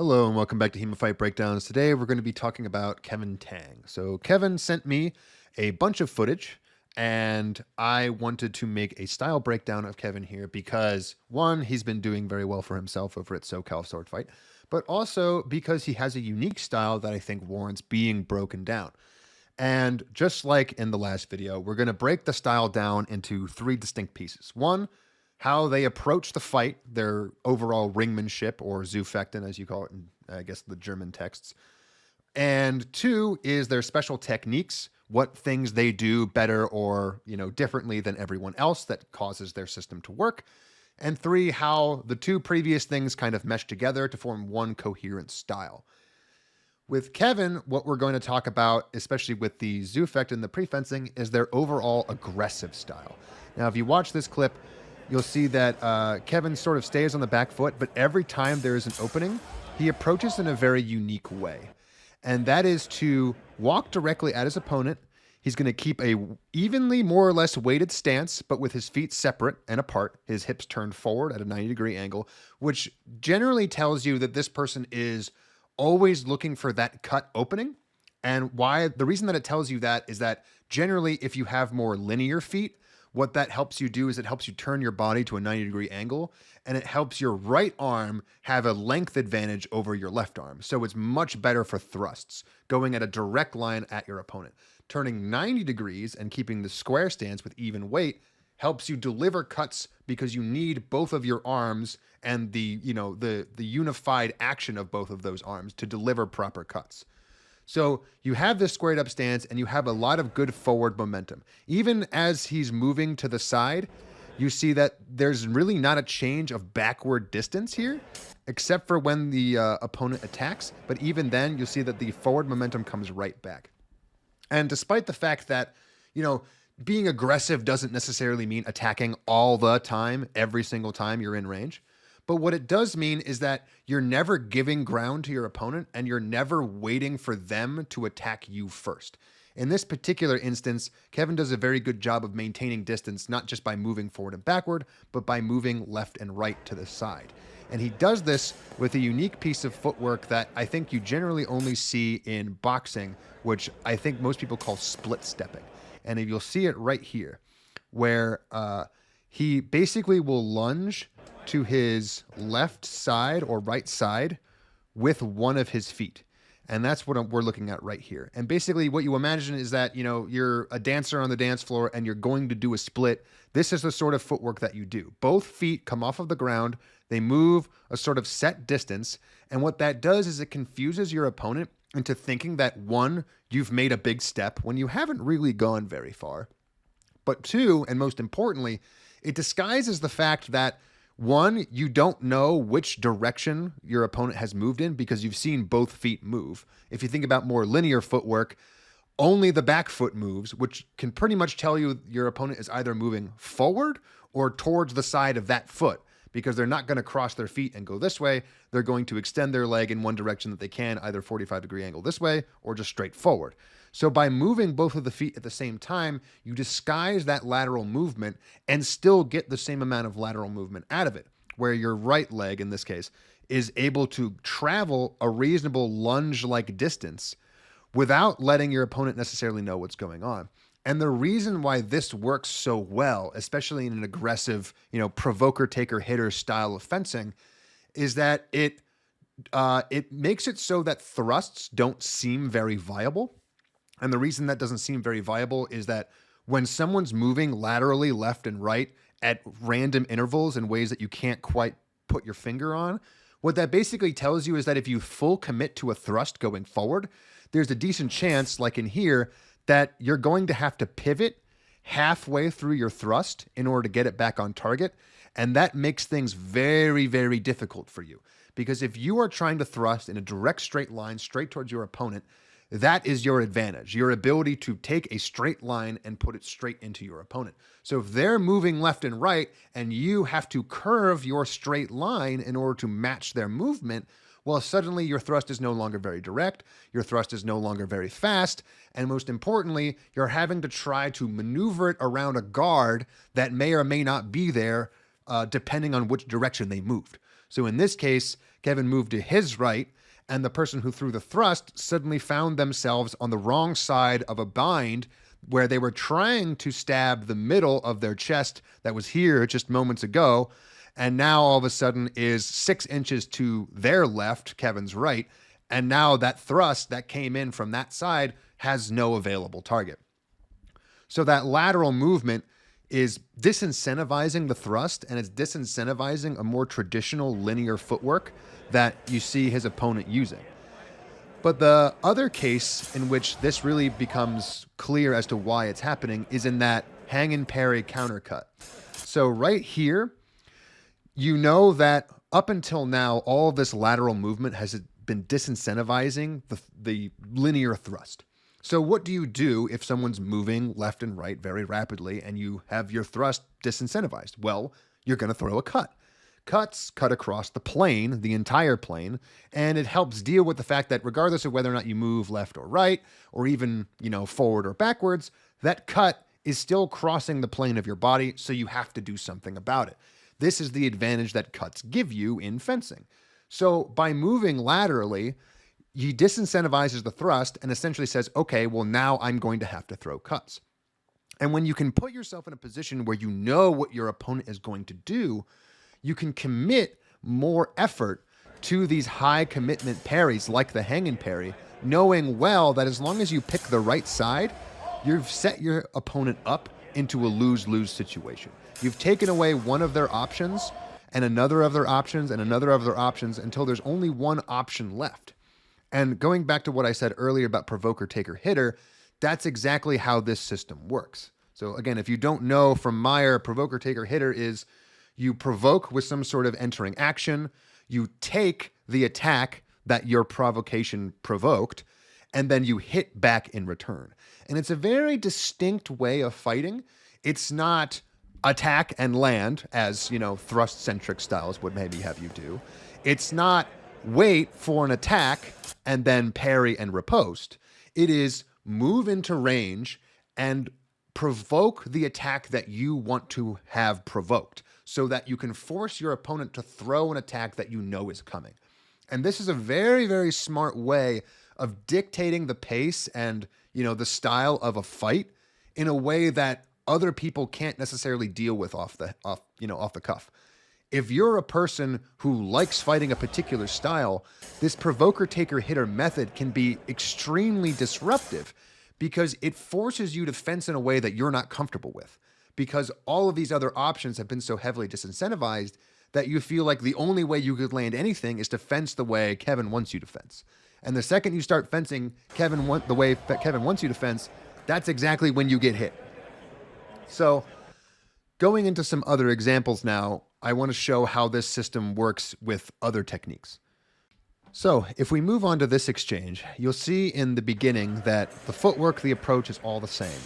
Hello and welcome back to HEMA Fight Breakdowns. Today we're going to be talking about Kevin Tang. So Kevin sent me a bunch of footage and I wanted to make a style breakdown of Kevin here because one, he's been doing very well for himself over at SoCal Sword Fight, but also because he has a unique style that I think warrants being broken down. And just like in the last video, we're going to break the style down into three distinct pieces. One, how they approach the fight, their overall ringmanship, or Zufechten, as you call it in, I guess, the German texts. And two is their special techniques, what things they do better or, differently than everyone else that causes their system to work. And three, how the two previous things kind of mesh together to form one coherent style. With Kevin, what we're going to talk about, especially with the Zufecht and the pre-fencing, is their overall aggressive style. Now, if you watch this clip, you'll see that Kevin sort of stays on the back foot, but every time there is an opening, he approaches in a very unique way. And that is to walk directly at his opponent. He's going to keep a evenly, more or less weighted stance, but with his feet separate and apart, his hips turned forward at a 90-degree angle, which generally tells you that this person is always looking for that cut opening. And why the reason that it tells you that is that generally, if you have more linear feet, what that helps you do is it helps you turn your body to a 90-degree angle, and it helps your right arm have a length advantage over your left arm. So it's much better for thrusts, going at a direct line at your opponent. Turning 90 degrees and keeping the square stance with even weight helps you deliver cuts because you need both of your arms and the unified action of both of those arms to deliver proper cuts. So you have this squared up stance and you have a lot of good forward momentum. Even as he's moving to the side, you see that there's really not a change of backward distance here, except for when the opponent attacks. But even then, you'll see that the forward momentum comes right back. And despite the fact that, being aggressive doesn't necessarily mean attacking all the time, every single time you're in range. But what it does mean is that you're never giving ground to your opponent and you're never waiting for them to attack you first. In this particular instance, Kevin does a very good job of maintaining distance, not just by moving forward and backward, but by moving left and right to the side. And he does this with a unique piece of footwork that I think you generally only see in boxing, which I think most people call split stepping. And if you'll see it right here, where he basically will lunge to his left side or right side with one of his feet. And that's what we're looking at right here. And basically what you imagine is that, you're a dancer on the dance floor and you're going to do a split. This is the sort of footwork that you do. Both feet come off of the ground. They move a sort of set distance. And what that does is it confuses your opponent into thinking that one, you've made a big step when you haven't really gone very far. But two, and most importantly, it disguises the fact that one, you don't know which direction your opponent has moved in because you've seen both feet move. If you think about more linear footwork, only the back foot moves, which can pretty much tell you your opponent is either moving forward or towards the side of that foot, because they're not going to cross their feet and go this way. They're going to extend their leg in one direction that they can, either 45-degree angle this way or just straight forward. So by moving both of the feet at the same time, you disguise that lateral movement and still get the same amount of lateral movement out of it, where your right leg, in this case, is able to travel a reasonable lunge-like distance without letting your opponent necessarily know what's going on. And the reason why this works so well, especially in an aggressive, provoker, taker, hitter style of fencing, is that it makes it so that thrusts don't seem very viable. And the reason that doesn't seem very viable is that when someone's moving laterally left and right at random intervals in ways that you can't quite put your finger on, what that basically tells you is that if you full commit to a thrust going forward, there's a decent chance, like in here, that you're going to have to pivot halfway through your thrust in order to get it back on target. And that makes things very, very difficult for you. Because if you are trying to thrust in a direct straight line straight towards your opponent, that is your advantage, your ability to take a straight line and put it straight into your opponent. So if they're moving left and right and you have to curve your straight line in order to match their movement, well, suddenly your thrust is no longer very direct, your thrust is no longer very fast, and most importantly, you're having to try to maneuver it around a guard that may or may not be there depending on which direction they moved. So in this case, Kevin moved to his right, and the person who threw the thrust suddenly found themselves on the wrong side of a bind where they were trying to stab the middle of their chest that was here just moments ago, and now all of a sudden is 6 inches to their left, Kevin's right, and now that thrust that came in from that side has no available target. So that lateral movement is disincentivizing the thrust, and it's disincentivizing a more traditional linear footwork that you see his opponent using. But the other case in which this really becomes clear as to why it's happening is in that hang and parry countercut. So right here, you know that up until now, all of this lateral movement has been disincentivizing the linear thrust. So what do you do if someone's moving left and right very rapidly and you have your thrust disincentivized? Well, you're going to throw a cut. Cuts cut across the plane, the entire plane, and it helps deal with the fact that regardless of whether or not you move left or right, or even, forward or backwards, that cut is still crossing the plane of your body, so you have to do something about it. This is the advantage that cuts give you in fencing. So by moving laterally, he disincentivizes the thrust and essentially says, okay, well, now I'm going to have to throw cuts. And when you can put yourself in a position where you know what your opponent is going to do, you can commit more effort to these high commitment parries like the hang and parry, knowing well that as long as you pick the right side, you've set your opponent up into a lose-lose situation. You've taken away one of their options and another of their options and another of their options until there's only one option left. And going back to what I said earlier about provoker, taker, hitter, that's exactly how this system works. So again, if you don't know from Meyer, provoker, taker, hitter is you provoke with some sort of entering action, you take the attack that your provocation provoked, and then you hit back in return. And it's a very distinct way of fighting. It's not attack and land, as, thrust-centric styles would maybe have you do. It's not wait for an attack and then parry and riposte. It is move into range and provoke the attack that you want to have provoked so that you can force your opponent to throw an attack that you know is coming. And this is a very, very smart way of dictating the pace and, the style of a fight in a way that other people can't necessarily deal with off the cuff. If you're a person who likes fighting a particular style, this provoker, taker, hitter method can be extremely disruptive because it forces you to fence in a way that you're not comfortable with, because all of these other options have been so heavily disincentivized that you feel like the only way you could land anything is to fence the way Kevin wants you to fence. And the second you start fencing the way that Kevin wants you to fence, that's exactly when you get hit. So going into some other examples now, I want to show how this system works with other techniques. So if we move on to this exchange, you'll see in the beginning that the footwork, the approach is all the same.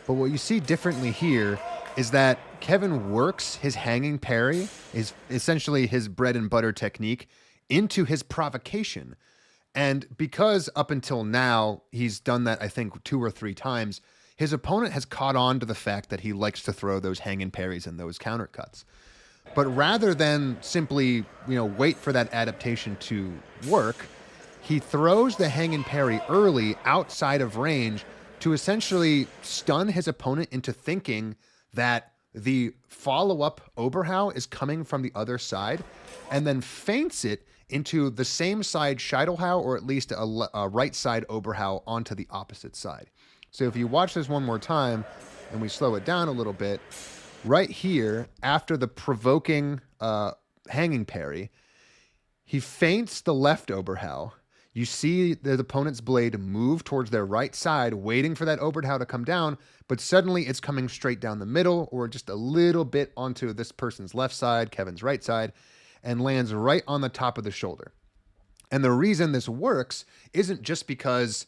But what you see differently here is that Kevin works his hanging parry, is essentially his bread and butter technique, into his provocation. And because up until now, he's done that, I think, 2 or 3 times, his opponent has caught on to the fact that he likes to throw those hanging parries and those countercuts. But rather than simply, wait for that adaptation to work, he throws the hang and parry early outside of range to essentially stun his opponent into thinking that the follow-up Oberhau is coming from the other side, and then feints it into the same side Scheitelhau, or at least a right side Oberhau onto the opposite side. So if you watch this one more time and we slow it down a little bit, right here, after the provoking hanging parry, he feints the left Oberhau. You see the opponent's blade move towards their right side, waiting for that Oberhau to come down, but suddenly it's coming straight down the middle or just a little bit onto this person's left side, Kevin's right side, and lands right on the top of the shoulder. And the reason this works isn't just because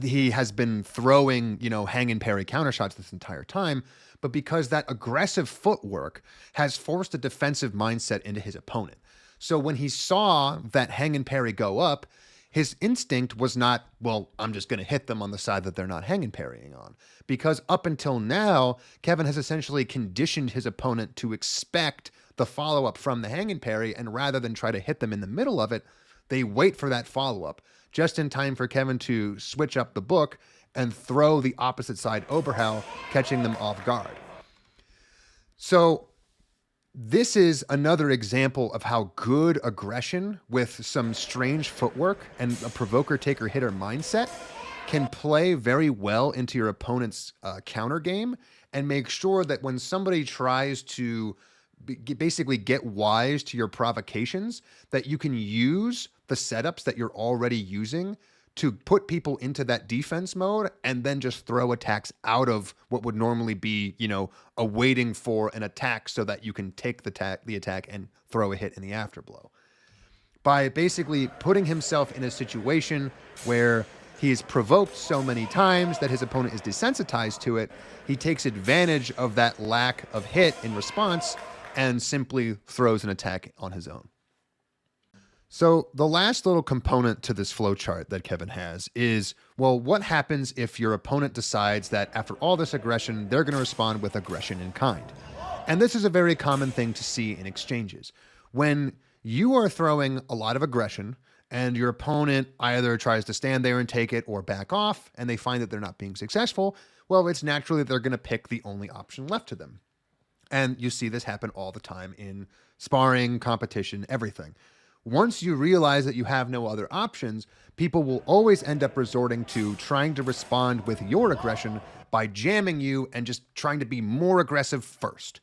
he has been throwing, hang and parry countershots this entire time, but because that aggressive footwork has forced a defensive mindset into his opponent. So when he saw that hang and parry go up, his instinct was not, well, I'm just going to hit them on the side that they're not hang and parrying on. Because up until now, Kevin has essentially conditioned his opponent to expect the follow-up from the hanging parry, and rather than try to hit them in the middle of it, they wait for that follow-up, just in time for Kevin to switch up the book and throw the opposite side Oberhau, catching them off guard. So this is another example of how good aggression with some strange footwork and a provoker-taker-hitter mindset can play very well into your opponent's counter game, and make sure that when somebody tries to basically get wise to your provocations, that you can use the setups that you're already using to put people into that defense mode, and then just throw attacks out of what would normally be, a waiting for an attack so that you can take the attack and throw a hit in the afterblow. By basically putting himself in a situation where he is provoked so many times that his opponent is desensitized to it, he takes advantage of that lack of hit in response and simply throws an attack on his own. So the last little component to this flowchart that Kevin has is, well, what happens if your opponent decides that after all this aggression, they're going to respond with aggression in kind? And this is a very common thing to see in exchanges. When you are throwing a lot of aggression and your opponent either tries to stand there and take it or back off, and they find that they're not being successful, well, it's naturally they're going to pick the only option left to them. And you see this happen all the time in sparring, competition, everything. Once you realize that you have no other options, people will always end up resorting to trying to respond with your aggression by jamming you and just trying to be more aggressive first.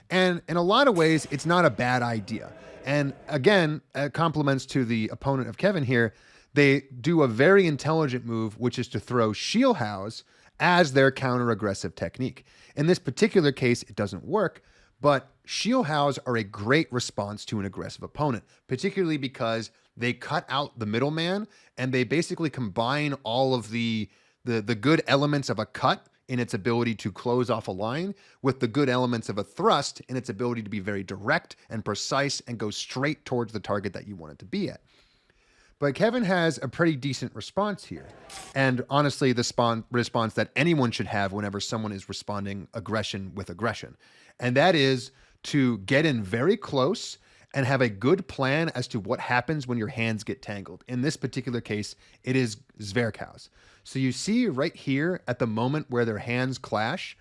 And in a lot of ways, it's not a bad idea. And again, compliments to the opponent of Kevin here, they do a very intelligent move, which is to throw Shielhaus as their counter-aggressive technique. In this particular case, it doesn't work, but Shielhaus are a great response to an aggressive opponent, particularly because they cut out the middleman and they basically combine all of the good elements of a cut in its ability to close off a line with the good elements of a thrust in its ability to be very direct and precise and go straight towards the target that you want it to be at. But Kevin has a pretty decent response here. And honestly, the response that anyone should have whenever someone is responding aggression with aggression. And that is to get in very close and have a good plan as to what happens when your hands get tangled. In this particular case, it is Zverkhaus. So you see right here at the moment where their hands clash,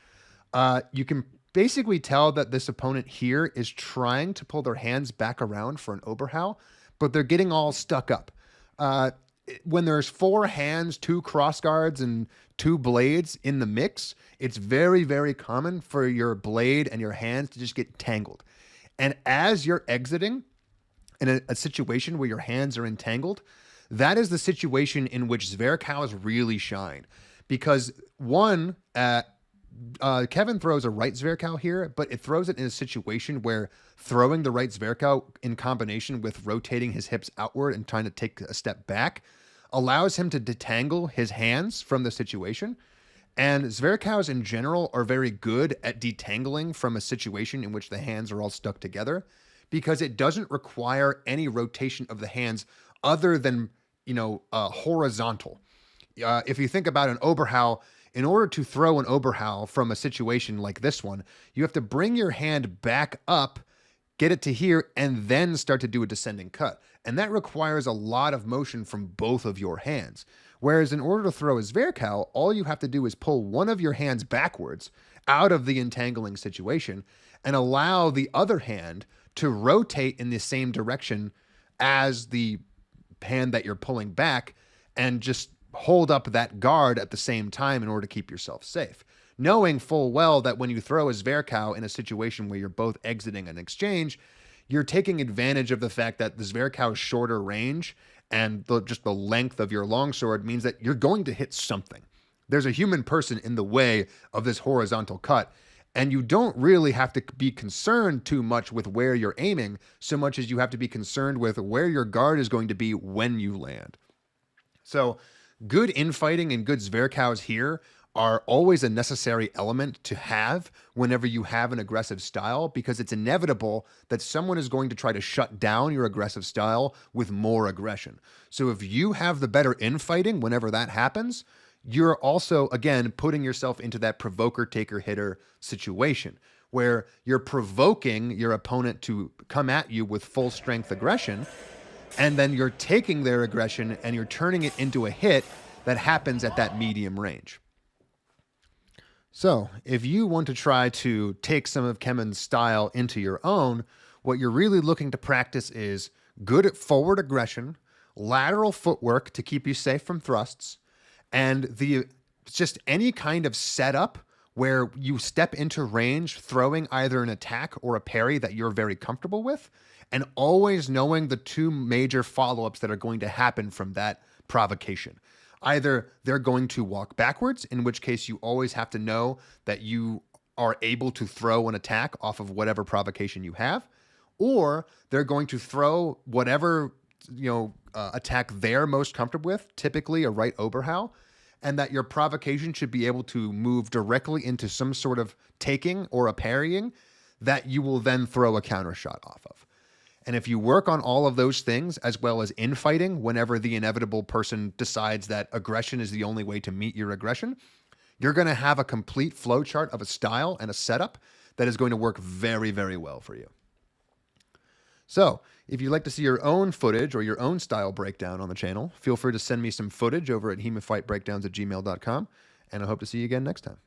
you can basically tell that this opponent here is trying to pull their hands back around for an Oberhau, but they're getting all stuck up. When there's 4 hands, 2 cross guards, and 2 blades in the mix, it's very, very common for your blade and your hands to just get tangled. And as you're exiting in a situation where your hands are entangled, that is the situation in which Zverkhaus really shine. Because one, Kevin throws a right Zverkau here, but it throws it in a situation where throwing the right Zverkau in combination with rotating his hips outward and trying to take a step back allows him to detangle his hands from the situation. And Zverkaus in general are very good at detangling from a situation in which the hands are all stuck together, because it doesn't require any rotation of the hands other than, horizontal. If you think about an Oberhau, in order to throw an Oberhau from a situation like this one, you have to bring your hand back up, get it to here, and then start to do a descending cut. And that requires a lot of motion from both of your hands. Whereas in order to throw a Zverkau, all you have to do is pull one of your hands backwards out of the entangling situation and allow the other hand to rotate in the same direction as the hand that you're pulling back, and just hold up that guard at the same time in order to keep yourself safe. Knowing full well that when you throw a Zverkau in a situation where you're both exiting an exchange, you're taking advantage of the fact that the Zverkau's shorter range and just the length of your longsword means that you're going to hit something. There's a human person in the way of this horizontal cut, and you don't really have to be concerned too much with where you're aiming, so much as you have to be concerned with where your guard is going to be when you land. So good infighting and good Zverkaus here are always a necessary element to have whenever you have an aggressive style, because it's inevitable that someone is going to try to shut down your aggressive style with more aggression. So if you have the better infighting whenever that happens, you're also, again, putting yourself into that provoker, taker, hitter situation, where you're provoking your opponent to come at you with full strength aggression, and then you're taking their aggression and you're turning it into a hit that happens at that medium range. So if you want to try to take some of Kemen's style into your own, what you're really looking to practice is good forward aggression, lateral footwork to keep you safe from thrusts, and just any kind of setup where you step into range throwing either an attack or a parry that you're very comfortable with, and always knowing the two major follow-ups that are going to happen from that provocation. Either they're going to walk backwards, in which case you always have to know that you are able to throw an attack off of whatever provocation you have, or they're going to throw whatever attack they're most comfortable with, typically a right Oberhau, and that your provocation should be able to move directly into some sort of taking or a parrying that you will then throw a counter shot off of. And if you work on all of those things, as well as infighting whenever the inevitable person decides that aggression is the only way to meet your aggression, you're going to have a complete flowchart of a style and a setup that is going to work very, very well for you. So if you'd like to see your own footage or your own style breakdown on the channel, feel free to send me some footage over at HEMAFightBreakdowns@gmail.com, and I hope to see you again next time.